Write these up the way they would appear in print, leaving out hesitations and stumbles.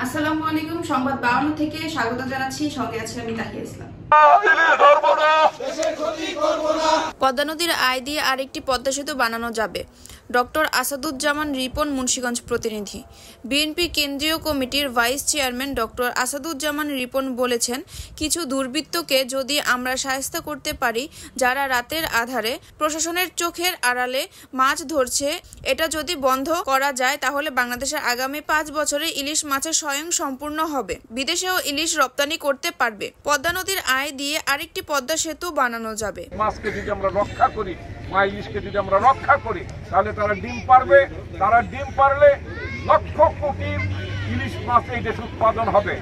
আসসালামু আলাইকুম। সংবাদ 52 থেকে স্বাগত জানাচ্ছি। সঙ্গে আছি আমি তাহিয়া ইসলাম। পদ্মা নদীর আয় দিয়ে আরেকটি পদ্মা সেতু বানানো যাবে। ডক্টর আসাদুজ্জামান রিপন, মুন্সিগঞ্জ প্রতিনিধি। বিএনপি কেন্দ্রীয় কমিটির vice chairman doctor Asaduzzaman Ripon বলেছেন, কিছু দুর্বৃত্তকে যদি আমরা শায়েস্তা করতে পারি, যারা রাতের আধারে প্রশাসনের চোখের আড়ালে মাছ ধরছে, এটা যদি বন্ধ করা যায় তাহলে বাংলাদেশের আগামী 5 বছরে ইলিশ মাছের স্বয়ং সম্পূর্ণ হবে, বিদেশেও ইলিশ রপ্তানি করতে পারবে। পদ্মা নদীর আয় দিয়ে আরেকটি পদ্মা সেতু বানানো যাবে। মাছকে যদি আমরা রক্ষা করি, মা ইলিশকে যদি আমরা রক্ষা করি, তাহলে তারা ডিম পারবে। তারা ডিম পারলে লক্ষ কোটি ইলিশ মাছ এই দেশে উৎপাদন হবে।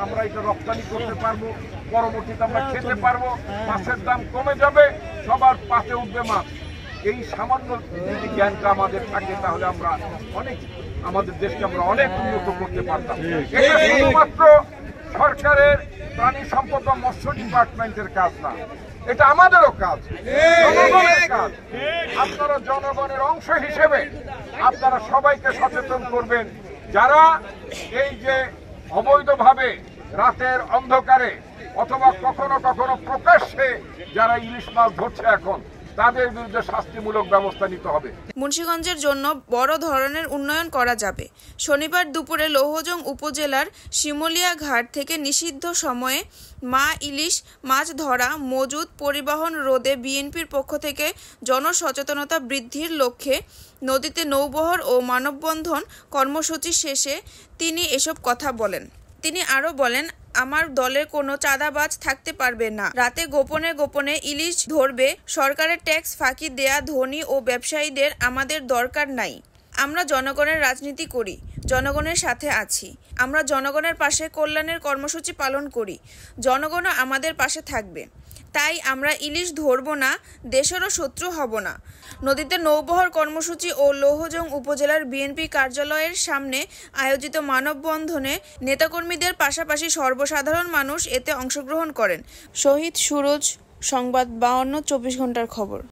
আমরা এটা রপ্তানি করতে পারবো, পরবর্তীতে আমরা খেতে পারবো, মাছের দাম কমে যাবে, সবার পাশে উঠবে মাছ। এই সামান্য যদি জ্ঞানটা আমাদের থাকে তাহলে আমরা অনেক, আমাদের দেশকে আমরা অনেক উন্নত করতে পারতাম। এটা শুধুমাত্র সরকারের প্রাণী সম্পদ বা মৎস্য ডিপার্টমেন্টের কাজ না, এটা আমাদেরও কাজ, জনগণের কাজ। আপনারা জনগণের অংশ হিসেবে আপনারা সবাইকে সচেতন করবেন, যারা এই যে অবৈধভাবে রাতের অন্ধকারে অথবা কখনো কখনো প্রকাশ্যে যারা ইলিশ মাছ ধরছে এখন, তাদের বিরুদ্ধে শাস্তিমূলক ব্যবস্থা নিতে হবে। মুন্সিগঞ্জের জন্য বড় ধরনের উন্নয়ন করা যাবে। শনিবার দুপুরে লৌহজং উপজেলার শিমুলিয়া ঘাট থেকে নিষিদ্ধ সময়ে মা ইলিশ মাছ ধরা, মজুদ, পরিবহন রোধে বিএনপির পক্ষ থেকে জনসচেতনতা বৃদ্ধির লক্ষ্যে নদীতে নৌবহর ও মানববন্ধন কর্মসূচি শেষে তিনি এসব কথা বলেন। তিনি আরও বলেন, আমার দলের কোনো চাঁদাবাজ থাকতে পারবে না। রাতে গোপনে গোপনে ইলিশ ধরবে, সরকারের ট্যাক্স ফাঁকি দেয়া ধনী ও ব্যবসায়ীদের আমাদের দরকার নাই। আমরা জনগণের রাজনীতি করি, জনগণের সাথে আছি। আমরা জনগণের পাশে কল্যাণের কর্মসূচি পালন করি, জনগণও আমাদের পাশে থাকবে। তাই আমরা ইলিশ ধরব না, দেশেরও শত্রু হব না। নদীতে নৌবহর কর্মসূচি ও লৌহজং উপজেলার বিএনপি কার্যালয়ের সামনে আয়োজিত মানববন্ধনে নেতাকর্মীদের পাশাপাশি সর্বসাধারণ মানুষ এতে অংশগ্রহণ করেন। শহীদ সুরজ, সংবাদ 52, 24 ঘন্টার খবর।